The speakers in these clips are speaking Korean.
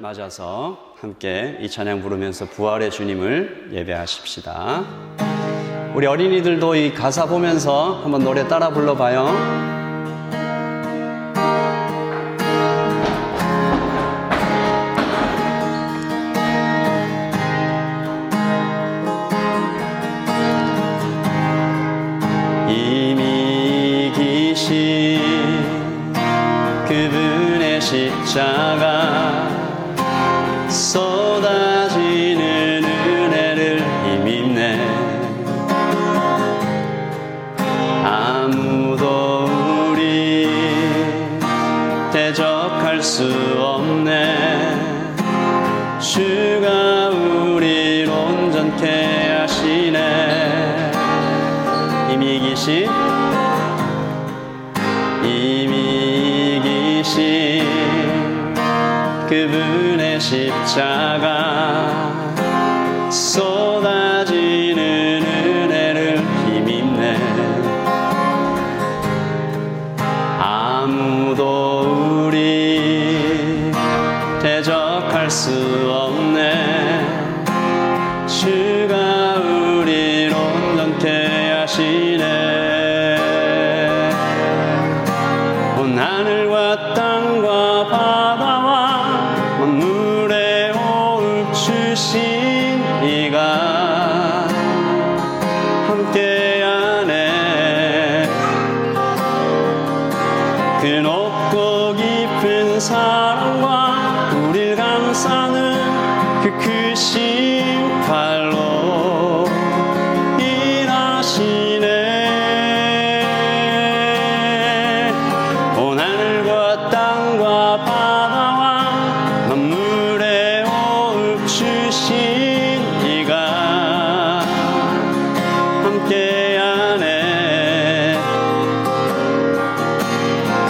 맞아서 함께 이 찬양 부르면서 부활의 주님을 예배하십시다. 우리 어린이들도 이 가사 보면서 한번 노래 따라 불러봐요. 이미 기신 그분의 십자가 쏟아지는 은혜를 힘입네. 아무도 우리 대적할 수 없네. 주가 우리를 온전케 하시네. 이미 기신 그분의 십자가 쏟아지는 은혜를 힘입네. 아무도 우리 대적할 수 없네. 주가 우리를 온전케 하시네. 온 하늘과 땅과 바다와 만물에 호흡 주신 이가 함께하네. 그 높고 깊은 사랑과 우릴 감싸는 그 크신 팔로 일하시네. 온 하늘과 땅과 바다와 만물에 호흡 주신 이가 함께하네.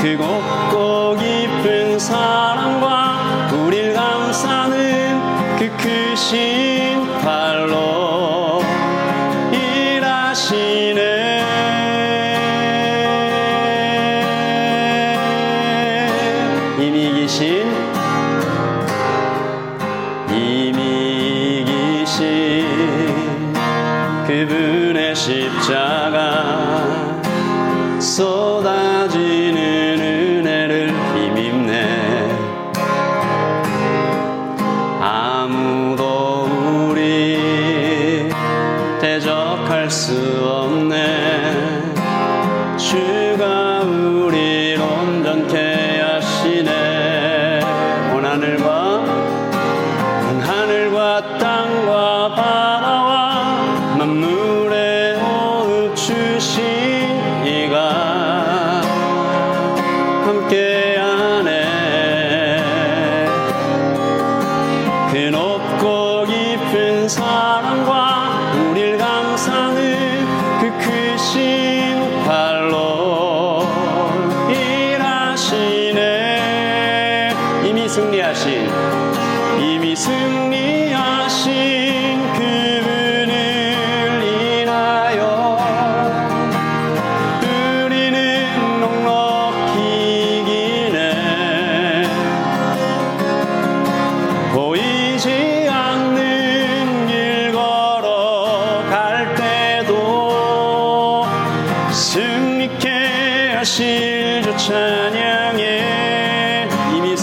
그 곱고 깊은 사랑과 우릴 감싸는 그 크신 팔로 일하시네. 이미 기신 그분의 십자가 쏟아지는 은혜를 힘입네. 아무도 우리 대적할 수 없네. 주가 우리를 온전케 하시네. 온 하늘과 땅과 바다와 만물에 호흡 주신 이가 함께하네. 그 높고 깊은 사랑과 우릴 감싸는 그 크신 팔로 일하시네. 이미 승리하신 그분을 인하여 우리는 넉넉히 이기네. 보이지 않는 길 걸어갈 때도 승리케 하실 주 찬양해. 이미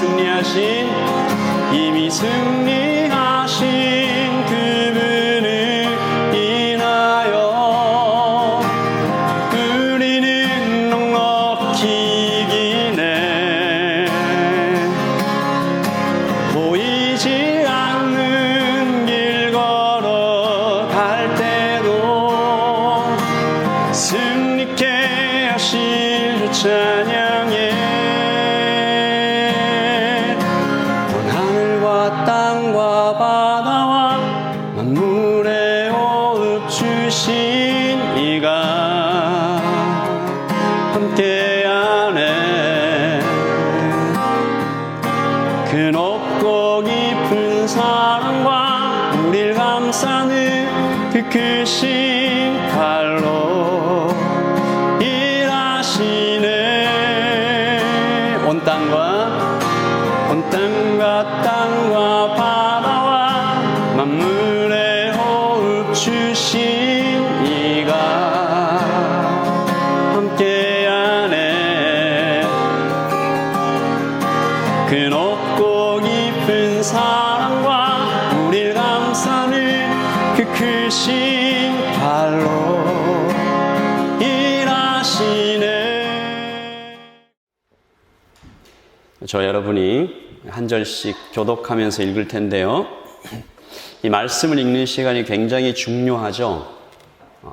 승리하신 그분을 인하여 우리는 넉넉히 이기네. 보이지 않는 길 걸어갈 때도 승리케 하실 주 찬양해. 땅과 바다와 만물에 호흡 주신 이가 함께하네. 그 높고 깊은 사랑과 우릴 감싸는 그 크신 팔로 일하시네. 온 땅과 땅과 주신 이가 함께하네. 그 높고 깊은 사랑과 우릴 감싸는 그 크신 발로 일하시네. 저 여러분이 한 절씩 교독하면서 읽을 텐데요. 이 말씀을 읽는 시간이 굉장히 중요하죠.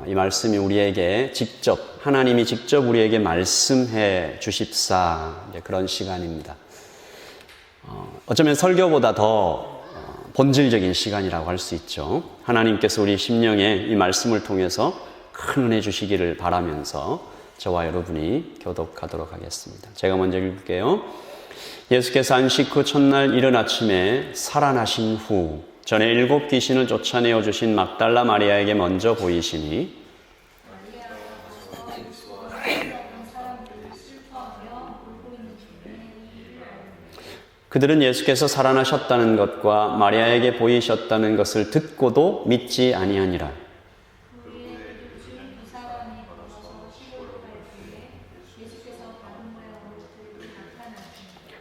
이 말씀이 우리에게 직접, 하나님이 직접 우리에게 말씀해 주십사, 그런 시간입니다. 어쩌면 설교보다 더 본질적인 시간이라고 할 수 있죠. 하나님께서 우리 심령에 이 말씀을 통해서 큰 은혜 주시기를 바라면서 저와 여러분이 교독하도록 하겠습니다. 제가 먼저 읽을게요. 예수께서 안식 후 첫날 이른 아침에 살아나신 후 전에 7 귀신을 쫓아내어 주신 막달라 마리아에게 먼저 보이시니 그들은 예수께서 살아나셨다는 것과 마리아에게 보이셨다는 것을 듣고도 믿지 아니하니라.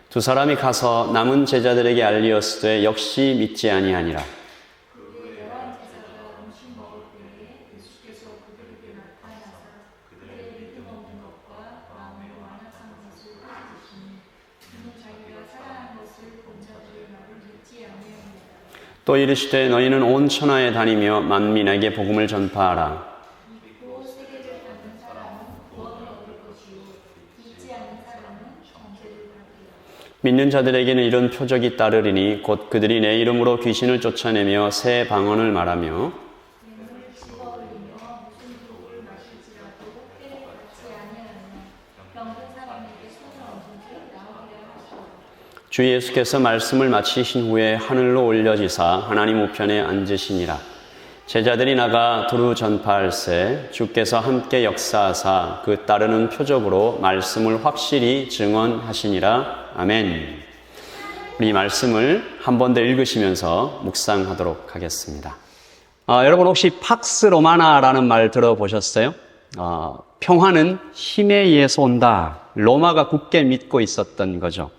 두 사람이 가서 남은 제자들에게 알리었으되 역시 믿지 아니하니라. 또 이르시되 너희는 온 천하에 다니며 만민에게 복음을 전파하라. 믿는 자들에게는 이런 표적이 따르리니 곧 그들이 내 이름으로 귀신을 쫓아내며 새 방언을 말하며 주 예수께서 말씀을 마치신 후에 하늘로 올려지사 하나님 우편에 앉으시니라. 제자들이 나가 두루 전파할세 주께서 함께 역사하사 그 따르는 표적으로 말씀을 확실히 증언하시니라. 아멘. 우리 이 말씀을 한 번 더 읽으시면서 묵상하도록 하겠습니다. 여러분 혹시 팍스 로마나라는 말 들어보셨어요? 평화는 힘에 의해서 온다. 로마가 굳게 믿고 있었던 거죠.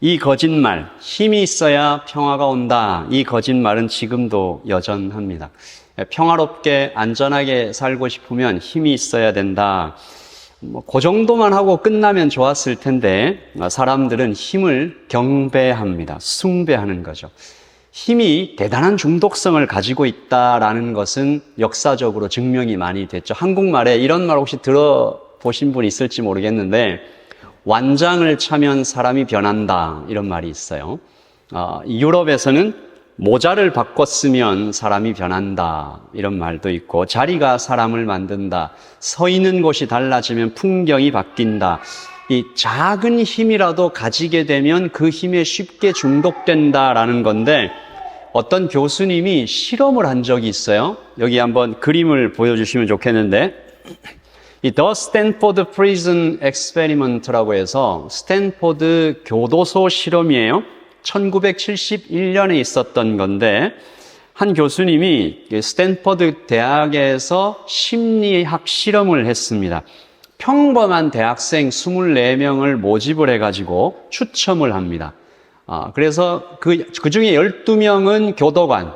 이 거짓말, 힘이 있어야 평화가 온다. 이 거짓말은 지금도 여전합니다. 평화롭게 안전하게 살고 싶으면 힘이 있어야 된다. 그 정도만 하고 끝나면 좋았을 텐데 사람들은 힘을 경배합니다. 숭배하는 거죠. 힘이 대단한 중독성을 가지고 있다라는 것은 역사적으로 증명이 많이 됐죠. 한국말에 이런 말 혹시 들어보신 분 있을지 모르겠는데 완장을 차면 사람이 변한다 이런 말이 있어요. 유럽에서는 모자를 바꿨으면 사람이 변한다 이런 말도 있고 자리가 사람을 만든다. 서 있는 곳이 달라지면 풍경이 바뀐다. 이 작은 힘이라도 가지게 되면 그 힘에 쉽게 중독된다라는 건데 어떤 교수님이 실험을 한 적이 있어요. 여기 한번 그림을 보여주시면 좋겠는데 이 The Stanford Prison Experiment라고 해서 스탠포드 교도소 실험이에요. 1971년에 있었던 건데 한 교수님이 스탠퍼드 대학에서 심리학 실험을 했습니다. 평범한 대학생 24명을 모집을 해가지고 추첨을 합니다. 그래서 그 중에 12명은 교도관,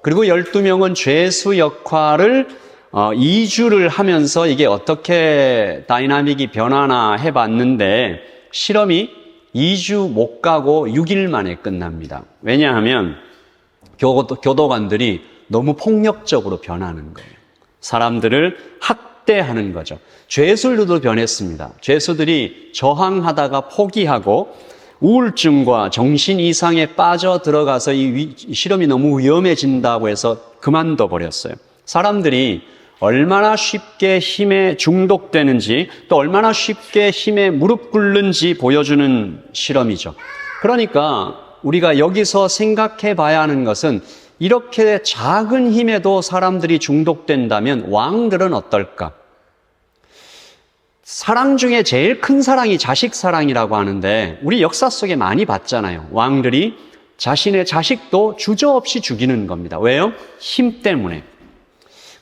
그리고 12명은 죄수 역할을 2주를 하면서 이게 어떻게 다이나믹이 변하나 해봤는데 실험이 2주 못 가고 6일 만에 끝납니다. 왜냐하면 교도관들이 너무 폭력적으로 변하는 거예요. 사람들을 학대하는 거죠. 죄수들도 변했습니다. 죄수들이 저항하다가 포기하고 우울증과 정신 이상에 빠져 들어가서 이 실험이 너무 위험해진다고 해서 그만둬 버렸어요. 사람들이 얼마나 쉽게 힘에 중독되는지 또 얼마나 쉽게 힘에 무릎 꿇는지 보여주는 실험이죠. 그러니까 우리가 여기서 생각해 봐야 하는 것은 이렇게 작은 힘에도 사람들이 중독된다면 왕들은 어떨까? 사랑 중에 제일 큰 사랑이 자식 사랑이라고 하는데 우리 역사 속에 많이 봤잖아요. 왕들이 자신의 자식도 주저없이 죽이는 겁니다. 왜요? 힘 때문에.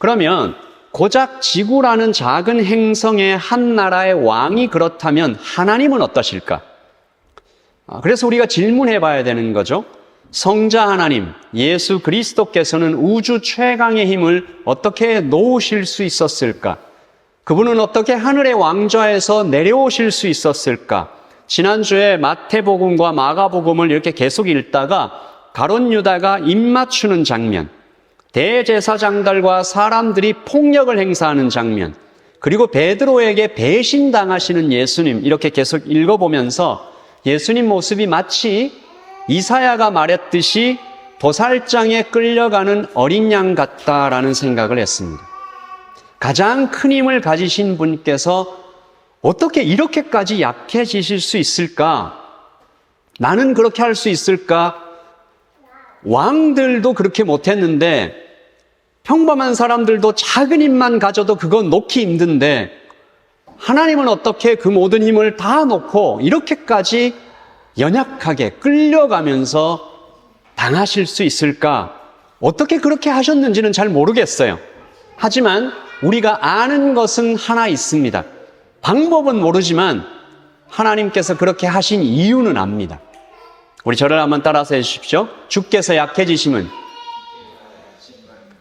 그러면 고작 지구라는 작은 행성의 한 나라의 왕이 그렇다면 하나님은 어떠실까? 그래서 우리가 질문해 봐야 되는 거죠. 성자 하나님, 예수 그리스도께서는 우주 최강의 힘을 어떻게 놓으실 수 있었을까? 그분은 어떻게 하늘의 왕좌에서 내려오실 수 있었을까? 지난주에 마태복음과 마가복음을 이렇게 계속 읽다가 가룟 유다가 입맞추는 장면, 대제사장들과 사람들이 폭력을 행사하는 장면, 그리고 베드로에게 배신당하시는 예수님, 이렇게 계속 읽어보면서 예수님 모습이 마치 이사야가 말했듯이 도살장에 끌려가는 어린 양 같다라는 생각을 했습니다. 가장 큰 힘을 가지신 분께서 어떻게 이렇게까지 약해지실 수 있을까? 나는 그렇게 할 수 있을까? 왕들도 그렇게 못했는데, 평범한 사람들도 작은 힘만 가져도 그건 놓기 힘든데, 하나님은 어떻게 그 모든 힘을 다 놓고 이렇게까지 연약하게 끌려가면서 당하실 수 있을까? 어떻게 그렇게 하셨는지는 잘 모르겠어요. 하지만 우리가 아는 것은 하나 있습니다. 방법은 모르지만 하나님께서 그렇게 하신 이유는 압니다. 우리 저를 한번 따라서 해주십시오. 주께서 약해지심은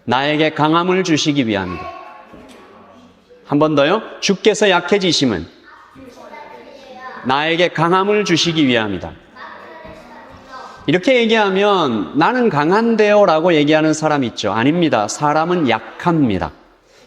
나에게 강함을 주시기 위함이다. 한 번 더요. 주께서 약해지심은 나에게 강함을 주시기 위함이다. 이렇게 얘기하면 나는 강한데요 라고 얘기하는 사람 있죠. 아닙니다. 사람은 약합니다.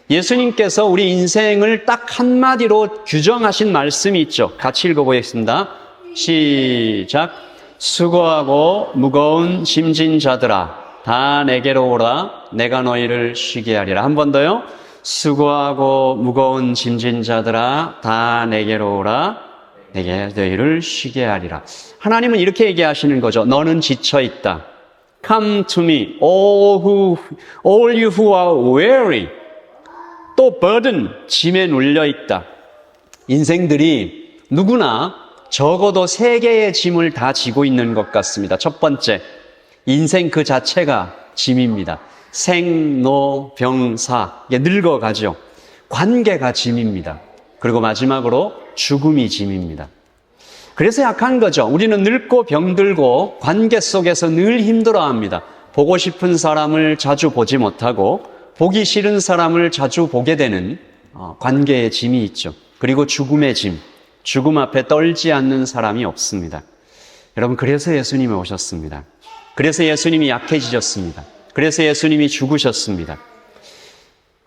예수님께서 우리 인생을 딱 한마디로 규정하신 말씀이 있죠. 같이 읽어보겠습니다. 시작. 수고하고 무거운 짐진 자들아 다 내게로 오라. 내가 너희를 쉬게 하리라. 한 번 더요. 수고하고 무거운 짐진 자들아 다 내게로 오라. 내게 너희를 쉬게 하리라. 하나님은 이렇게 얘기하시는 거죠. 너는 지쳐있다. Come to me, all you who are weary. 또 burden, 짐에 눌려있다. 인생들이 누구나 적어도 3개의 짐을 다 지고 있는 것 같습니다. 첫 번째, 인생 그 자체가 짐입니다. 생, 노, 병, 사. 이게 늙어가죠. 관계가 짐입니다. 그리고 마지막으로 죽음이 짐입니다. 그래서 약한 거죠. 우리는 늙고 병들고 관계 속에서 늘 힘들어합니다. 보고 싶은 사람을 자주 보지 못하고 보기 싫은 사람을 자주 보게 되는 관계의 짐이 있죠. 그리고 죽음의 짐. 죽음 앞에 떨지 않는 사람이 없습니다. 여러분, 그래서 예수님이 오셨습니다. 그래서 예수님이 약해지셨습니다. 그래서 예수님이 죽으셨습니다.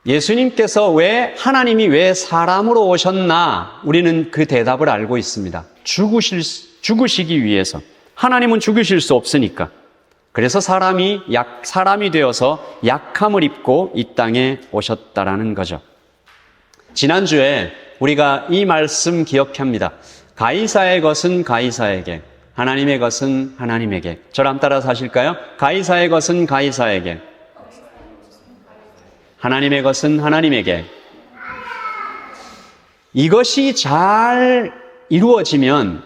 예수님께서 하나님이 왜 사람으로 오셨나? 우리는 그 대답을 알고 있습니다. 죽으시기 위해서. 하나님은 죽으실 수 없으니까. 그래서 사람이 되어서 약함을 입고 이 땅에 오셨다라는 거죠. 지난주에 우리가 이 말씀 기억합니다. 가이사의 것은 가이사에게, 하나님의 것은 하나님에게. 저랑 따라서 하실까요? 가이사의 것은 가이사에게, 하나님의 것은 하나님에게. 이것이 잘 이루어지면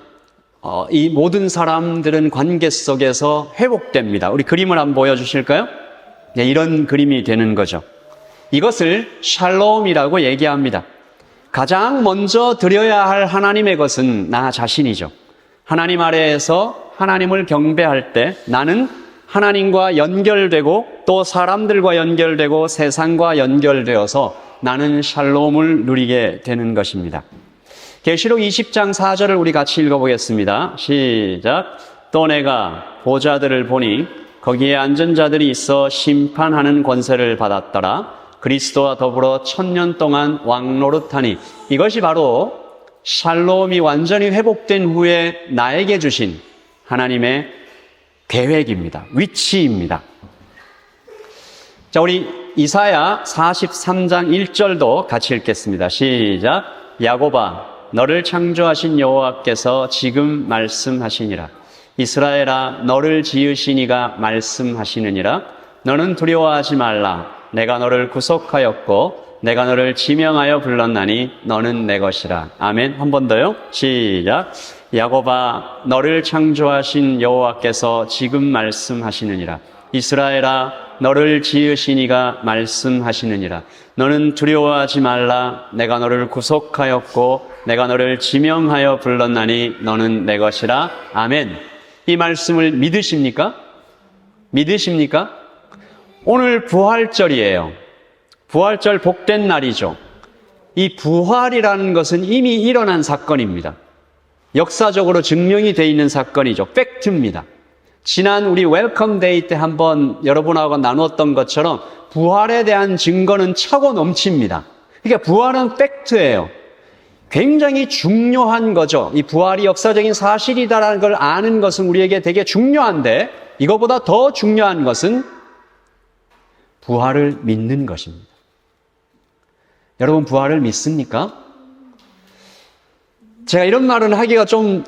이 모든 사람들은 관계 속에서 회복됩니다. 우리 그림을 한번 보여주실까요? 네, 이런 그림이 되는 거죠. 이것을 샬롬이라고 얘기합니다. 가장 먼저 드려야 할 하나님의 것은 나 자신이죠. 하나님 아래에서 하나님을 경배할 때 나는 하나님과 연결되고 또 사람들과 연결되고 세상과 연결되어서 나는 샬롬을 누리게 되는 것입니다. 계시록 20장 4절을 우리 같이 읽어보겠습니다. 시작. 또 내가 보좌들을 보니 거기에 앉은 자들이 있어 심판하는 권세를 받았더라. 그리스도와 더불어 1000년 동안 왕노릇하니. 이것이 바로 샬롬이 완전히 회복된 후에 나에게 주신 하나님의 계획입니다. 위치입니다. 자, 우리 이사야 43장 1절도 같이 읽겠습니다. 시작. 야곱아, 너를 창조하신 여호와께서 지금 말씀하시니라. 이스라엘아, 너를 지으신 이가 말씀하시느니라. 너는 두려워하지 말라. 내가 너를 구속하였고 내가 너를 지명하여 불렀나니 너는 내 것이라. 아멘. 한 번 더요. 시작. 야곱아, 너를 창조하신 여호와께서 지금 말씀하시느니라. 이스라엘아, 너를 지으신 이가 말씀하시느니라. 너는 두려워하지 말라. 내가 너를 구속하였고 내가 너를 지명하여 불렀나니 너는 내 것이라. 아멘. 이 말씀을 믿으십니까? 믿으십니까? 오늘 부활절이에요. 부활절 복된 날이죠. 이 부활이라는 것은 이미 일어난 사건입니다. 역사적으로 증명이 되어 있는 사건이죠. 팩트입니다. 지난 우리 웰컴 데이 때 한번 여러분하고 나눴던 것처럼 부활에 대한 증거는 차고 넘칩니다. 그러니까 부활은 팩트예요. 굉장히 중요한 거죠. 이 부활이 역사적인 사실이다라는 걸 아는 것은 우리에게 되게 중요한데 이거보다 더 중요한 것은 부활을 믿는 것입니다. 여러분 부활을 믿습니까? 제가 이런 말은 하기가 좀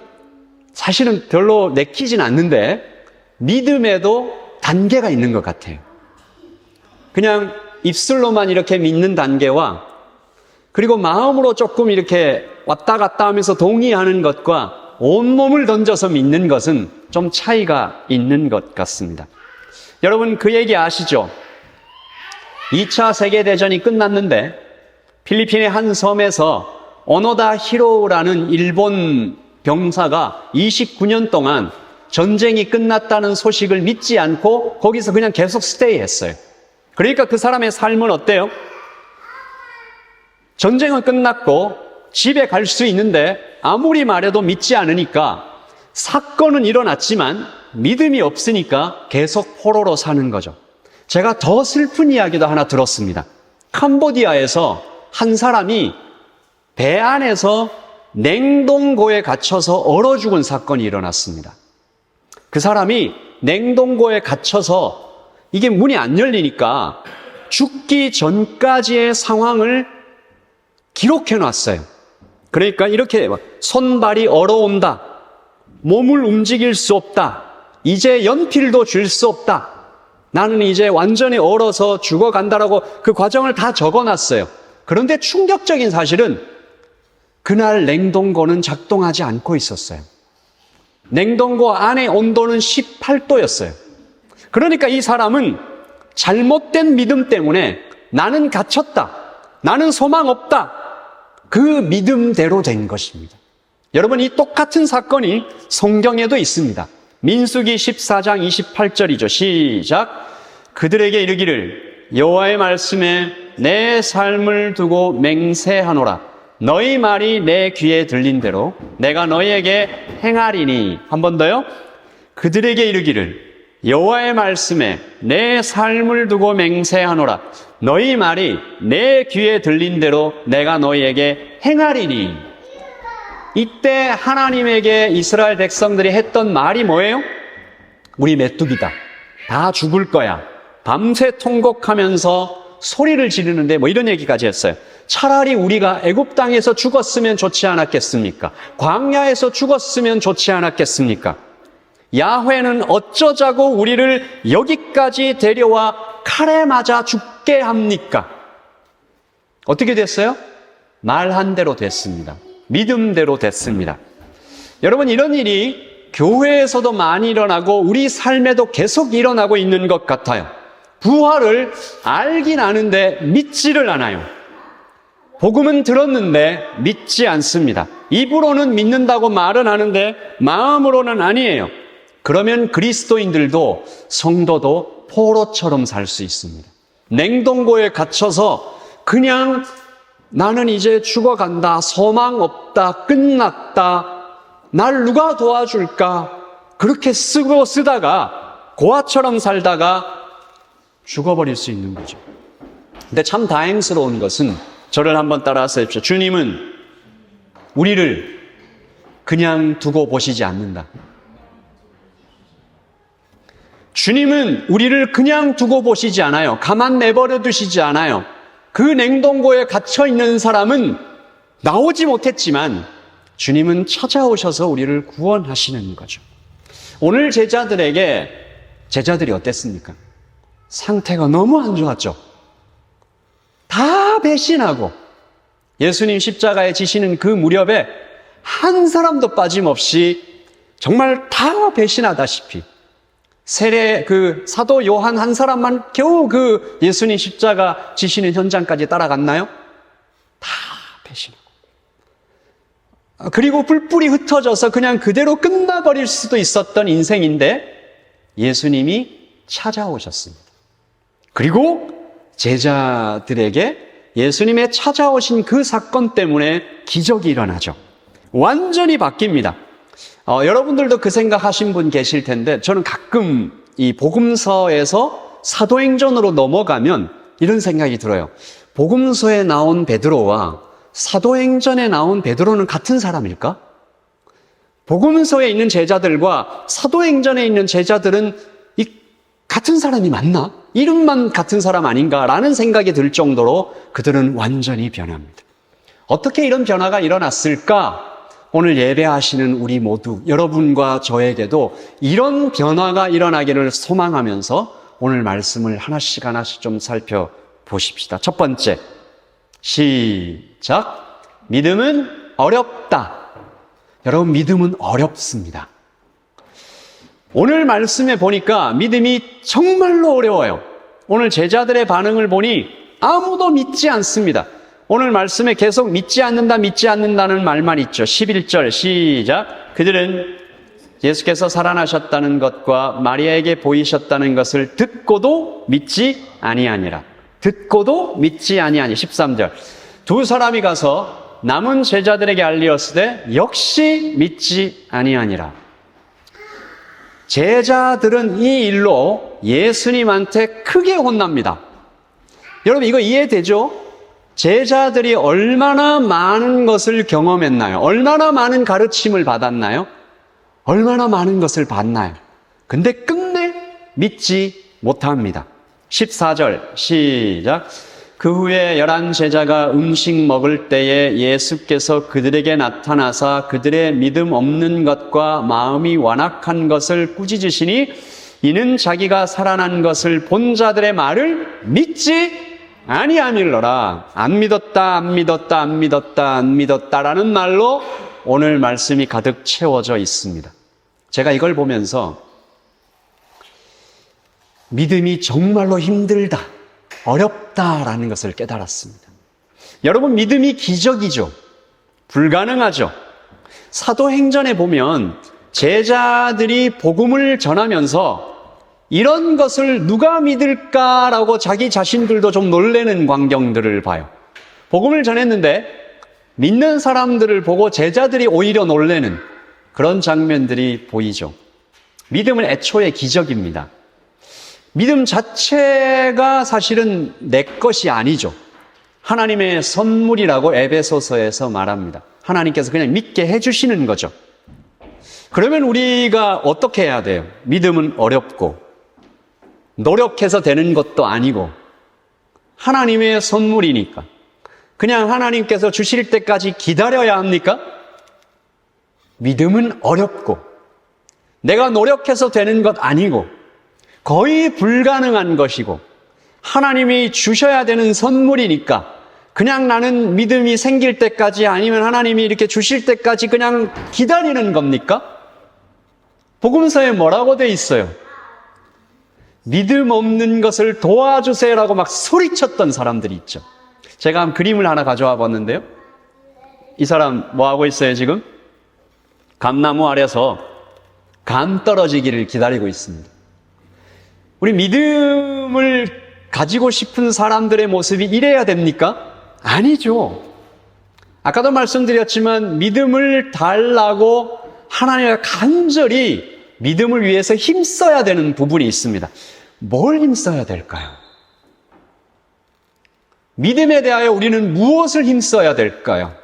사실은 별로 내키진 않는데 믿음에도 단계가 있는 것 같아요. 그냥 입술로만 이렇게 믿는 단계와 그리고 마음으로 조금 이렇게 왔다 갔다 하면서 동의하는 것과 온몸을 던져서 믿는 것은 좀 차이가 있는 것 같습니다. 여러분 그 얘기 아시죠? 2차 세계대전이 끝났는데 필리핀의 한 섬에서 오노다 히로라는 일본 병사가 29년 동안 전쟁이 끝났다는 소식을 믿지 않고 거기서 그냥 계속 스테이했어요. 그러니까 그 사람의 삶은 어때요? 전쟁은 끝났고 집에 갈 수 있는데 아무리 말해도 믿지 않으니까 사건은 일어났지만 믿음이 없으니까 계속 포로로 사는 거죠. 제가 더 슬픈 이야기도 하나 들었습니다. 캄보디아에서 한 사람이 배 안에서 냉동고에 갇혀서 얼어 죽은 사건이 일어났습니다. 그 사람이 냉동고에 갇혀서 이게 문이 안 열리니까 죽기 전까지의 상황을 기록해 놨어요. 그러니까 이렇게 손발이 얼어온다. 몸을 움직일 수 없다. 이제 연필도 줄 수 없다. 나는 이제 완전히 얼어서 죽어간다라고 그 과정을 다 적어놨어요. 그런데 충격적인 사실은 그날 냉동고는 작동하지 않고 있었어요. 냉동고 안의 온도는 18도였어요. 그러니까 이 사람은 잘못된 믿음 때문에 나는 갇혔다. 나는 소망 없다. 그 믿음대로 된 것입니다. 여러분 이 똑같은 사건이 성경에도 있습니다. 민수기 14장 28절이죠. 시작. 그들에게 이르기를 여호와의 말씀에 내 삶을 두고 맹세하노라. 너희 말이 내 귀에 들린 대로 내가 너희에게 행하리니. 한 번 더요. 그들에게 이르기를 여호와의 말씀에 내 삶을 두고 맹세하노라. 너희 말이 내 귀에 들린 대로 내가 너희에게 행하리니. 이때 하나님에게 이스라엘 백성들이 했던 말이 뭐예요? 우리 메뚜기다. 다 죽을 거야. 밤새 통곡하면서 소리를 지르는데 뭐 이런 얘기까지 했어요. 차라리 우리가 애굽 땅에서 죽었으면 좋지 않았겠습니까? 광야에서 죽었으면 좋지 않았겠습니까? 야훼는 어쩌자고 우리를 여기까지 데려와 칼에 맞아 죽게 합니까? 어떻게 됐어요? 말한 대로 됐습니다. 믿음대로 됐습니다. 여러분 이런 일이 교회에서도 많이 일어나고 우리 삶에도 계속 일어나고 있는 것 같아요. 부활을 알긴 아는데 믿지를 않아요. 복음은 들었는데 믿지 않습니다. 입으로는 믿는다고 말은 하는데 마음으로는 아니에요. 그러면 그리스도인들도 성도도 포로처럼 살 수 있습니다. 냉동고에 갇혀서 그냥 나는 이제 죽어간다, 소망 없다, 끝났다, 날 누가 도와줄까, 그렇게 쓰다가 고아처럼 살다가 죽어버릴 수 있는 거죠. 근데 참 다행스러운 것은 저를 한번 따라서 해주십시오. 주님은 우리를 그냥 두고 보시지 않는다. 주님은 우리를 그냥 두고 보시지 않아요. 가만 내버려 두시지 않아요. 그 냉동고에 갇혀 있는 사람은 나오지 못했지만 주님은 찾아오셔서 우리를 구원하시는 거죠. 오늘 제자들이 어땠습니까? 상태가 너무 안 좋았죠. 다 배신하고 예수님 십자가에 지시는 그 무렵에 한 사람도 빠짐없이 정말 다 배신하다시피 세례 그 사도 요한 한 사람만 겨우 그 예수님 십자가 지시는 현장까지 따라갔나요? 다 배신하고. 그리고 뿔뿔이 흩어져서 그냥 그대로 끝나버릴 수도 있었던 인생인데 예수님이 찾아오셨습니다. 그리고 제자들에게 예수님의 찾아오신 그 사건 때문에 기적이 일어나죠. 완전히 바뀝니다. 여러분들도 그 생각하신 분 계실 텐데 저는 가끔 이 복음서에서 사도행전으로 넘어가면 이런 생각이 들어요. 복음서에 나온 베드로와 사도행전에 나온 베드로는 같은 사람일까? 복음서에 있는 제자들과 사도행전에 있는 제자들은 같은 사람이 맞나? 이름만 같은 사람 아닌가라는 생각이 들 정도로 그들은 완전히 변합니다. 어떻게 이런 변화가 일어났을까? 오늘 예배하시는 우리 모두, 여러분과 저에게도 이런 변화가 일어나기를 소망하면서 오늘 말씀을 하나씩 좀 살펴보십시다. 첫 번째, 시작. 믿음은 어렵다. 여러분, 믿음은 어렵습니다. 오늘 말씀에 보니까 믿음이 정말로 어려워요. 오늘 제자들의 반응을 보니 아무도 믿지 않습니다. 오늘 말씀에 계속 믿지 않는다는 말만 있죠. 11절 시작. 그들은 예수께서 살아나셨다는 것과 마리아에게 보이셨다는 것을 듣고도 믿지 아니하니라. 듣고도 믿지 아니하니. 13절. 두 사람이 가서 남은 제자들에게 알리었으되 역시 믿지 아니하니라. 제자들은 이 일로 예수님한테 크게 혼납니다. 여러분, 이거 이해되죠? 제자들이 얼마나 많은 것을 경험했나요? 얼마나 많은 가르침을 받았나요? 얼마나 많은 것을 봤나요? 근데 끝내 믿지 못합니다. 14절 시작. 그 후에 11 제자가 음식 먹을 때에 예수께서 그들에게 나타나사 그들의 믿음 없는 것과 마음이 완악한 것을 꾸짖으시니 이는 자기가 살아난 것을 본 자들의 말을 믿지 아니하밀러라. 안 믿었다라는 말로 오늘 말씀이 가득 채워져 있습니다. 제가 이걸 보면서 믿음이 정말로 힘들다, 어렵다라는 것을 깨달았습니다. 여러분, 믿음이 기적이죠. 불가능하죠. 사도행전에 보면 제자들이 복음을 전하면서 이런 것을 누가 믿을까라고 자기 자신들도 좀 놀라는 광경들을 봐요. 복음을 전했는데 믿는 사람들을 보고 제자들이 오히려 놀라는 그런 장면들이 보이죠. 믿음은 애초에 기적입니다. 믿음 자체가 사실은 내 것이 아니죠. 하나님의 선물이라고 에베소서에서 말합니다. 하나님께서 그냥 믿게 해주시는 거죠. 그러면 우리가 어떻게 해야 돼요? 믿음은 어렵고 노력해서 되는 것도 아니고 하나님의 선물이니까 그냥 하나님께서 주실 때까지 기다려야 합니까? 믿음은 어렵고 내가 노력해서 되는 것 아니고 거의 불가능한 것이고 하나님이 주셔야 되는 선물이니까 그냥 나는 믿음이 생길 때까지 아니면 하나님이 이렇게 주실 때까지 그냥 기다리는 겁니까? 복음서에 뭐라고 돼 있어요? 믿음 없는 것을 도와주세요라고 막 소리쳤던 사람들이 있죠. 제가 한 그림을 하나 가져와 봤는데요. 이 사람 뭐 하고 있어요 지금? 감나무 아래서 감 떨어지기를 기다리고 있습니다. 우리 믿음을 가지고 싶은 사람들의 모습이 이래야 됩니까? 아니죠. 아까도 말씀드렸지만 믿음을 달라고 하나님과 간절히 믿음을 위해서 힘써야 되는 부분이 있습니다. 뭘 힘써야 될까요? 믿음에 대하여 우리는 무엇을 힘써야 될까요?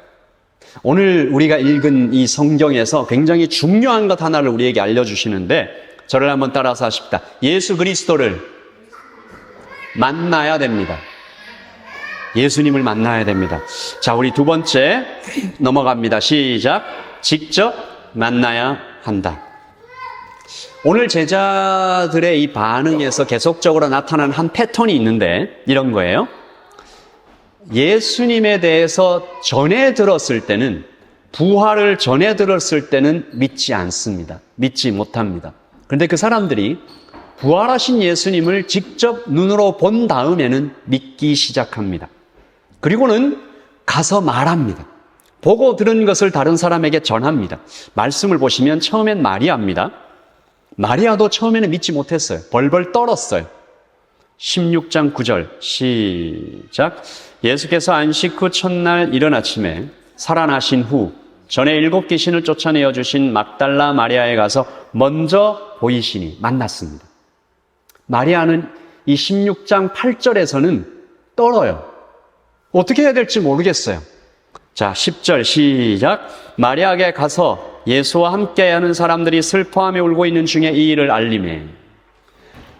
오늘 우리가 읽은 이 성경에서 굉장히 중요한 것 하나를 우리에게 알려주시는데 저를 한번 따라서 하십시다. 예수 그리스도를 만나야 됩니다. 예수님을 만나야 됩니다. 자, 우리 두 번째 넘어갑니다. 시작. 직접 만나야 한다. 오늘 제자들의 이 반응에서 계속적으로 나타난 한 패턴이 있는데 이런 거예요. 예수님에 대해서 전해 들었을 때는, 부활을 전해 들었을 때는 믿지 않습니다. 믿지 못합니다. 그런데 그 사람들이 부활하신 예수님을 직접 눈으로 본 다음에는 믿기 시작합니다. 그리고는 가서 말합니다. 보고 들은 것을 다른 사람에게 전합니다. 말씀을 보시면 처음엔 마리아입니다. 마리아도 처음에는 믿지 못했어요. 벌벌 떨었어요. 16장 9절 시작. 예수께서 안식 후 첫날 이른 아침에 살아나신 후 전에 7 귀신을 쫓아내어 주신 막달라 마리아에 가서 먼저 보이시니 만났습니다. 마리아는 이 16장 8절에서는 떨어요. 어떻게 해야 될지 모르겠어요. 자, 10절 시작. 마리아에게 가서 예수와 함께하는 사람들이 슬퍼하며 울고 있는 중에 이 일을 알리매.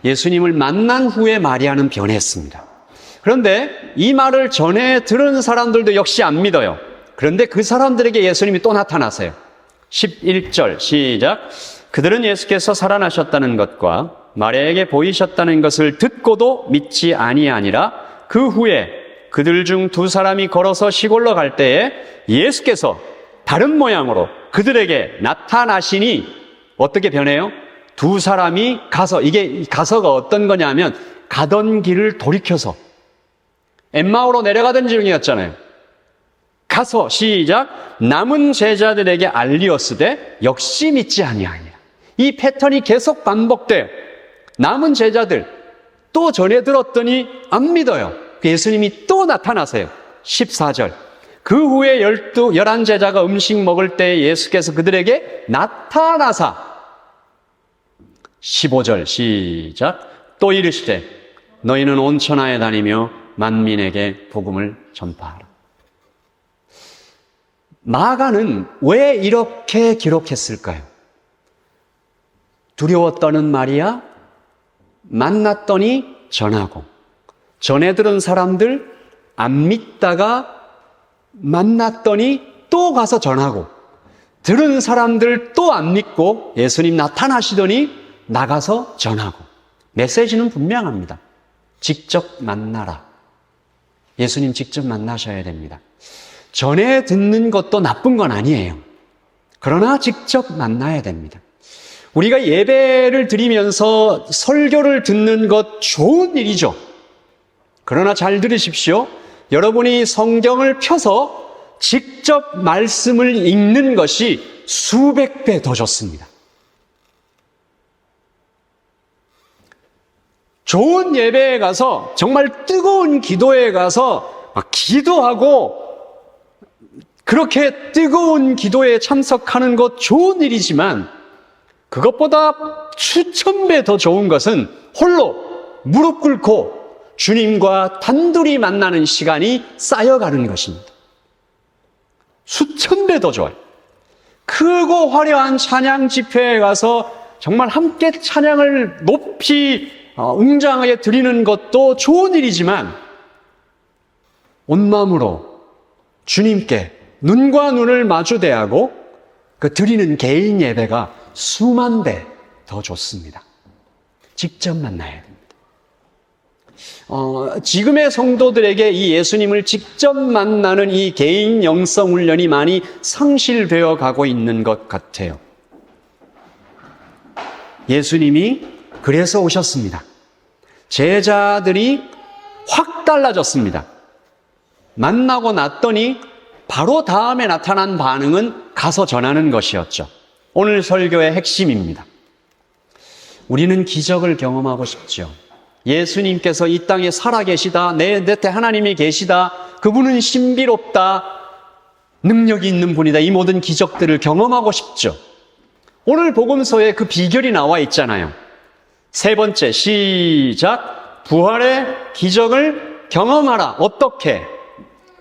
예수님을 만난 후에 마리아는 변했습니다. 그런데 이 말을 전해 들은 사람들도 역시 안 믿어요. 그런데 그 사람들에게 예수님이 또 나타나세요. 11절 시작. 그들은 예수께서 살아나셨다는 것과 마리아에게 보이셨다는 것을 듣고도 믿지 아니하니라. 그 후에 그들 중 2 사람이 걸어서 시골로 갈 때에 예수께서 다른 모양으로 그들에게 나타나시니 어떻게 변해요? 2 사람이 가서, 이게 가서가 어떤 거냐면 가던 길을 돌이켜서 엠마오로 내려가던 중이었잖아요. 가서 시작. 남은 제자들에게 알리었으되 역시 믿지 아니하니라. 이 패턴이 계속 반복돼요. 남은 제자들 또 전해 들었더니 안 믿어요. 예수님이 또 나타나세요. 14절. 그 후에 11 제자가 음식 먹을 때 예수께서 그들에게 나타나사. 15절 시작. 또 이르시되 너희는 온 천하에 다니며 만민에게 복음을 전파하라. 마가는 왜 이렇게 기록했을까요? 두려워 떠는 마리아, 만났더니 전하고, 전해 들은 사람들 안 믿다가 만났더니 또 가서 전하고, 들은 사람들 또 안 믿고 예수님 나타나시더니 나가서 전하고. 메시지는 분명합니다. 직접 만나라. 예수님 직접 만나셔야 됩니다. 전해 듣는 것도 나쁜 건 아니에요. 그러나 직접 만나야 됩니다. 우리가 예배를 드리면서 설교를 듣는 것 좋은 일이죠. 그러나 잘 들으십시오. 여러분이 성경을 펴서 직접 말씀을 읽는 것이 수백 배 더 좋습니다. 좋은 예배에 가서, 정말 뜨거운 기도에 가서 기도하고, 그렇게 뜨거운 기도에 참석하는 것 좋은 일이지만 그것보다 수천 배 더 좋은 것은 홀로 무릎 꿇고 주님과 단둘이 만나는 시간이 쌓여가는 것입니다. 수천 배 더 좋아요. 크고 화려한 찬양 집회에 가서 정말 함께 찬양을 높이 웅장하게 드리는 것도 좋은 일이지만 온 마음으로 주님께 눈과 눈을 마주대하고 그 드리는 개인 예배가 수만 배 더 좋습니다. 직접 만나야 됩니다. 지금의 성도들에게 이 예수님을 직접 만나는 이 개인 영성 훈련이 많이 상실되어 가고 있는 것 같아요. 예수님이 그래서 오셨습니다. 제자들이 확 달라졌습니다. 만나고 났더니 바로 다음에 나타난 반응은 가서 전하는 것이었죠. 오늘 설교의 핵심입니다. 우리는 기적을 경험하고 싶죠. 예수님께서 이 땅에 살아계시다, 내 곁에 하나님이 계시다, 그분은 신비롭다, 능력이 있는 분이다, 이 모든 기적들을 경험하고 싶죠. 오늘 복음서에 그 비결이 나와 있잖아요. 3번째 시작. 부활의 기적을 경험하라. 어떻게?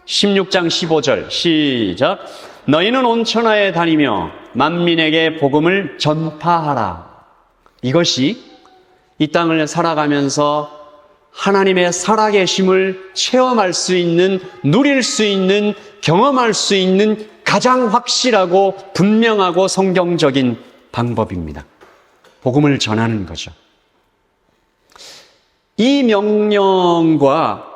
16장 15절 시작. 너희는 온 천하에 다니며 만민에게 복음을 전파하라. 이것이 이 땅을 살아가면서 하나님의 살아계심을 체험할 수 있는, 누릴 수 있는, 경험할 수 있는 가장 확실하고 분명하고 성경적인 방법입니다. 복음을 전하는 거죠. 이 명령과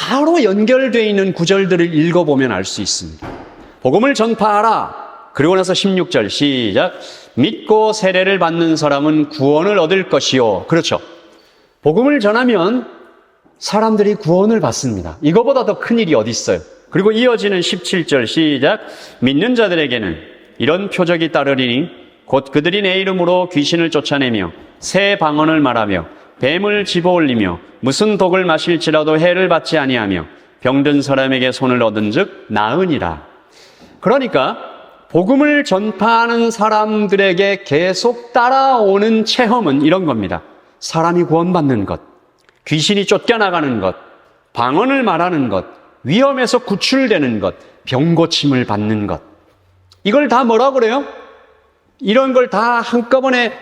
바로 연결되어 있는 구절들을 읽어보면 알 수 있습니다. 복음을 전파하라. 그리고 나서 16절 시작. 믿고 세례를 받는 사람은 구원을 얻을 것이요. 그렇죠. 복음을 전하면 사람들이 구원을 받습니다. 이거보다 더 큰 일이 어디 있어요? 그리고 이어지는 17절 시작. 믿는 자들에게는 이런 표적이 따르리니 곧 그들이 내 이름으로 귀신을 쫓아내며 새 방언을 말하며 뱀을 집어올리며 무슨 독을 마실지라도 해를 받지 아니하며 병든 사람에게 손을 얻은즉 나으니라. 그러니까 복음을 전파하는 사람들에게 계속 따라오는 체험은 이런 겁니다. 사람이 구원받는 것, 귀신이 쫓겨나가는 것, 방언을 말하는 것, 위험에서 구출되는 것, 병 고침을 받는 것. 이걸 다 뭐라고 그래요? 이런 걸 다 한꺼번에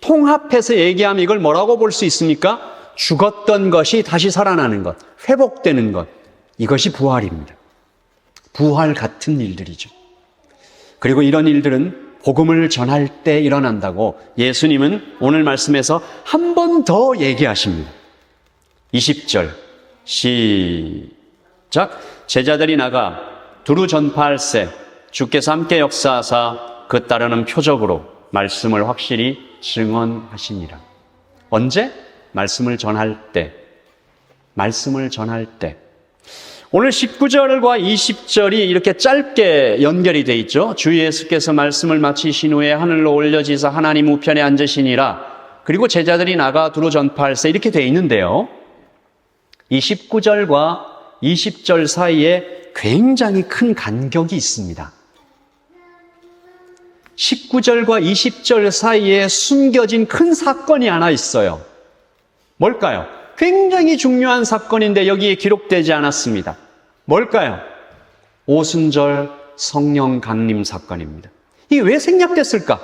통합해서 얘기하면 이걸 뭐라고 볼 수 있습니까? 죽었던 것이 다시 살아나는 것, 회복되는 것. 이것이 부활입니다. 부활 같은 일들이죠. 그리고 이런 일들은 복음을 전할 때 일어난다고 예수님은 오늘 말씀에서 한 번 더 얘기하십니다. 20절 시작. 제자들이 나가 두루 전파할세 주께서 함께 역사하사 그 따르는 표적으로 말씀을 확실히 증언하시니라. 언제? 말씀을 전할 때. 말씀을 전할 때. 오늘 19절과 20절이 이렇게 짧게 연결이 돼 있죠. 주 예수께서 말씀을 마치신 후에 하늘로 올려지사 하나님 우편에 앉으시니라. 그리고 제자들이 나가 두루 전파할세 이렇게 돼 있는데요. 이 19절과 20절 사이에 굉장히 큰 간격이 있습니다. 19절과 20절 사이에 숨겨진 큰 사건이 하나 있어요. 뭘까요? 굉장히 중요한 사건인데 여기에 기록되지 않았습니다. 뭘까요? 오순절 성령 강림 사건입니다. 이게 왜 생략됐을까?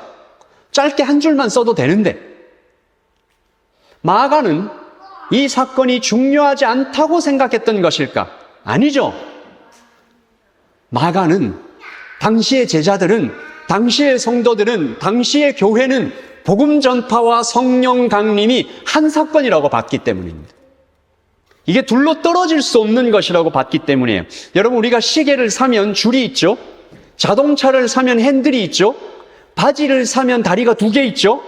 짧게 한 줄만 써도 되는데 마가는 이 사건이 중요하지 않다고 생각했던 것일까? 아니죠. 마가는 당시의 제자들은, 당시의 성도들은, 당시의 교회는 복음 전파와 성령 강림이 한 사건이라고 봤기 때문입니다. 이게 둘로 떨어질 수 없는 것이라고 봤기 때문이에요. 여러분, 우리가 시계를 사면 줄이 있죠? 자동차를 사면 핸들이 있죠? 바지를 사면 다리가 2개 있죠?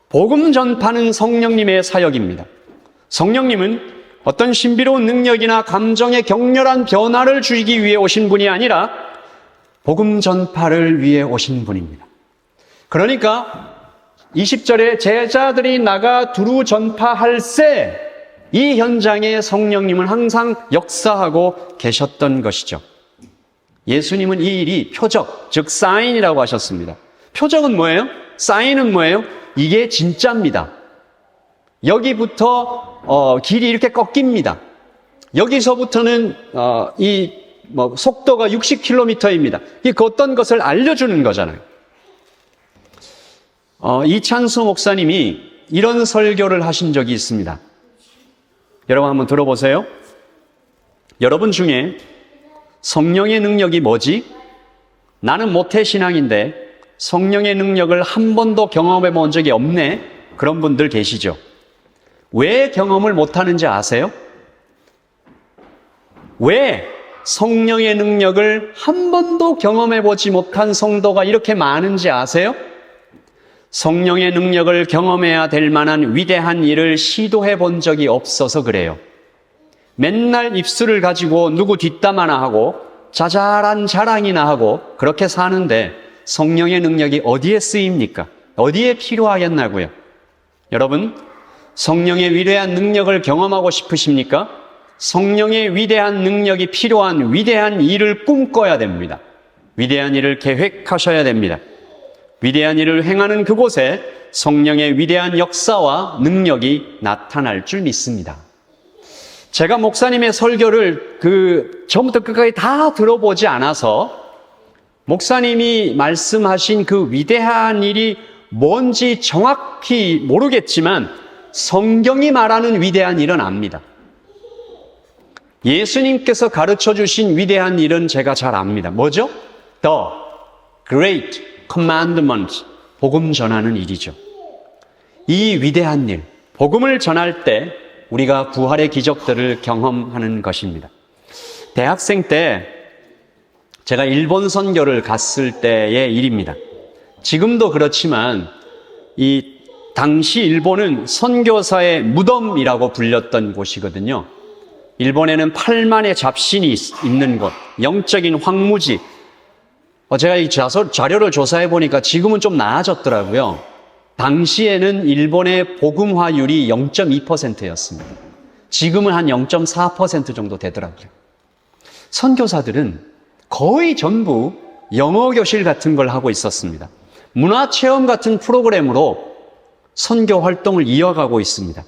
복음 전파는 성령님의 사역입니다. 성령님은 어떤 신비로운 능력이나 감정의 격렬한 변화를 주기 위해 오신 분이 아니라 복음 전파를 위해 오신 분입니다. 그러니까 20절에 제자들이 나가 두루 전파할세, 이 현장에 성령님은 항상 역사하고 계셨던 것이죠. 예수님은 이 일이 표적, 즉 사인이라고 하셨습니다. 표적은 뭐예요? 사인은 뭐예요? 이게 진짜입니다. 여기부터 길이 이렇게 꺾입니다. 여기서부터는 속도가 60km입니다. 이 어떤 것을 알려주는 거잖아요. 이찬수 목사님이 이런 설교를 하신 적이 있습니다. 여러분 한번 들어보세요. 여러분 중에 성령의 능력이 뭐지? 나는 모태신앙인데 성령의 능력을 한 번도 경험해 본 적이 없네. 그런 분들 계시죠? 왜 경험을 못하는지 아세요? 왜 성령의 능력을 한 번도 경험해 보지 못한 성도가 이렇게 많은지 아세요? 성령의 능력을 경험해야 될 만한 위대한 일을 시도해 본 적이 없어서 그래요. 맨날 입술을 가지고 누구 뒷담 하나 하고 자잘한 자랑이나 하고 그렇게 사는데 성령의 능력이 어디에 쓰입니까? 어디에 필요하겠나고요? 여러분, 성령의 위대한 능력을 경험하고 싶으십니까? 성령의 위대한 능력이 필요한 위대한 일을 꿈꿔야 됩니다. 위대한 일을 계획하셔야 됩니다. 위대한 일을 행하는 그곳에 성령의 위대한 역사와 능력이 나타날 줄 믿습니다. 제가 목사님의 설교를 처음부터 끝까지 다 들어보지 않아서 목사님이 말씀하신 그 위대한 일이 뭔지 정확히 모르겠지만 성경이 말하는 위대한 일은 압니다. 예수님께서 가르쳐 주신 위대한 일은 제가 잘 압니다. 뭐죠? The Great Commandment, 복음 전하는 일이죠. 이 위대한 일, 복음을 전할 때 우리가 부활의 기적들을 경험하는 것입니다. 대학생 때 제가 일본 선교를 갔을 때의 일입니다. 지금도 그렇지만 이 당시 일본은 선교사의 무덤이라고 불렸던 곳이거든요. 일본에는 8만의 잡신이 있는 곳, 영적인 황무지. 제가 이 자료를 조사해 보니까 지금은 좀 나아졌더라고요. 당시에는 일본의 복음화율이 0.2%였습니다. 지금은 한 0.4% 정도 되더라고요. 선교사들은 거의 전부 영어 교실 같은 걸 하고 있었습니다. 문화체험 같은 프로그램으로 선교 활동을 이어가고 있습니다.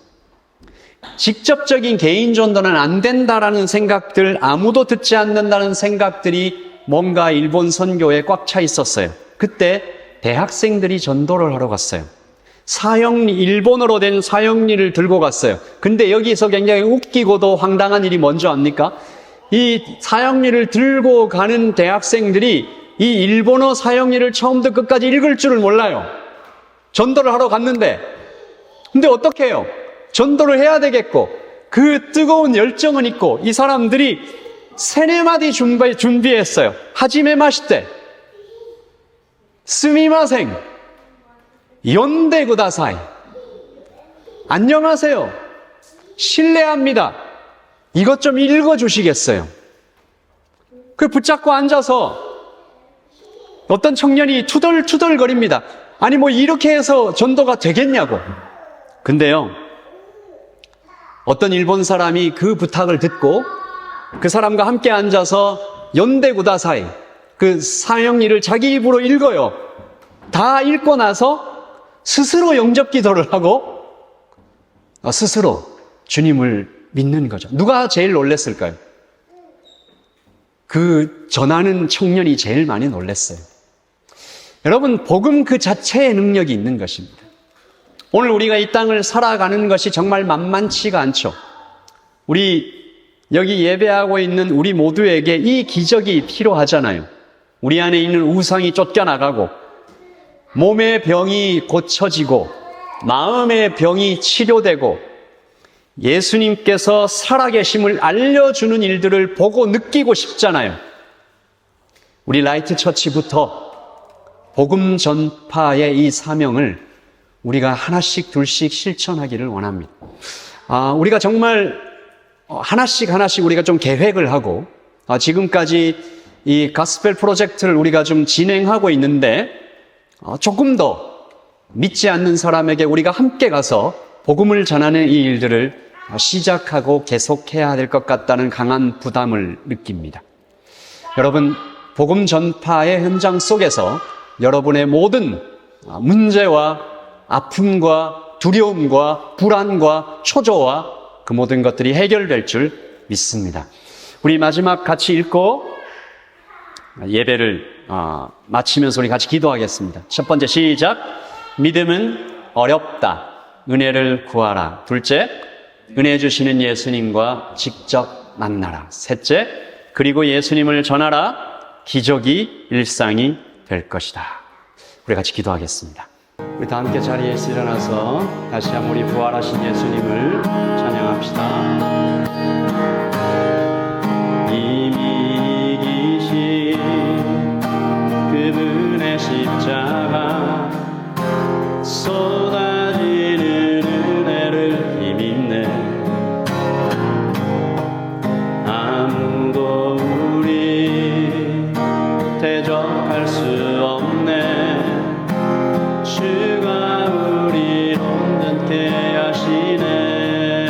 직접적인 개인 전도는 안 된다라는 생각들, 아무도 듣지 않는다는 생각들이 뭔가 일본 선교에 꽉 차 있었어요. 그때 대학생들이 전도를 하러 갔어요. 일본어로 된 사형리를 들고 갔어요. 근데 여기서 굉장히 웃기고도 황당한 일이 뭔지 압니까? 이 사형리를 들고 가는 대학생들이 이 일본어 사형리를 처음부터 끝까지 읽을 줄을 몰라요. 전도를 하러 갔는데. 근데 어떻게 해요? 전도를 해야 되겠고 그 뜨거운 열정은 있고 이 사람들이 3-4마디 준비했어요. 하지메 마시테, 스미마생, 연대 구다사이, 안녕하세요, 실례합니다, 이것 좀 읽어주시겠어요? 그 붙잡고 앉아서 어떤 청년이 투덜투덜거립니다. 아니 뭐 이렇게 해서 전도가 되겠냐고. 근데요, 어떤 일본 사람이 그 부탁을 듣고 그 사람과 함께 앉아서 연대구다사이, 그 사형리를 자기 입으로 읽어요. 다 읽고 나서 스스로 영접 기도를 하고 스스로 주님을 믿는 거죠. 누가 제일 놀랐을까요? 그 전하는 청년이 제일 많이 놀랐어요. 여러분, 복음 그 자체의 능력이 있는 것입니다. 오늘 우리가 이 땅을 살아가는 것이 정말 만만치가 않죠. 우리 여기 예배하고 있는 우리 모두에게 이 기적이 필요하잖아요. 우리 안에 있는 우상이 쫓겨나가고 몸의 병이 고쳐지고 마음의 병이 치료되고 예수님께서 살아계심을 알려주는 일들을 보고 느끼고 싶잖아요. 우리 라이트 처치부터 복음 전파의 이 사명을 우리가 하나씩 둘씩 실천하기를 원합니다. 우리가 정말 하나씩 우리가 좀 계획을 하고 지금까지 이 가스펠 프로젝트를 우리가 좀 진행하고 있는데 조금 더 믿지 않는 사람에게 우리가 함께 가서 복음을 전하는 이 일들을 시작하고 계속해야 될 것 같다는 강한 부담을 느낍니다. 여러분, 복음 전파의 현장 속에서 여러분의 모든 문제와 아픔과 두려움과 불안과 초조와 그 모든 것들이 해결될 줄 믿습니다. 우리 마지막 같이 읽고 예배를 마치면서 우리 같이 기도하겠습니다. 첫 번째 시작. 믿음은 어렵다. 은혜를 구하라. 둘째, 은혜 주시는 예수님과 직접 만나라. 셋째, 그리고 예수님을 전하라. 기적이 일상이 될 것이다. 우리 같이 기도하겠습니다. 우리 다 함께 자리에서 일어나서 다시 한번 우리 부활하신 예수님을 찬양합시다. 이미 이기신 그분의 십자가 쏟아지는 은혜를 힘입네. 아무도 우리 대적할 수 없네. 주가 우리를 온전케 하시네.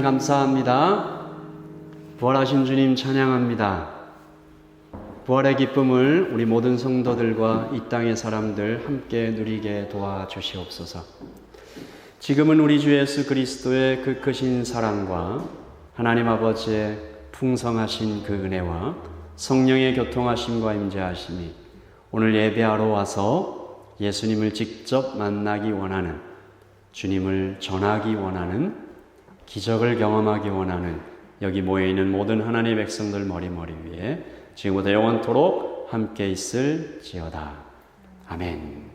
감사합니다. 부활하신 주님 찬양합니다. 부활의 기쁨을 우리 모든 성도들과 이 땅의 사람들 함께 누리게 도와주시옵소서. 지금은 우리 주 예수 그리스도의 그 크신 사랑과 하나님 아버지의 풍성하신 그 은혜와 성령의 교통하심과 임재하심이 오늘 예배하러 와서 예수님을 직접 만나기 원하는, 주님을 전하기 원하는, 기적을 경험하기 원하는 여기 모여있는 모든 하나님의 백성들 머리 위에 지금부터 영원토록 함께 있을지어다. 아멘.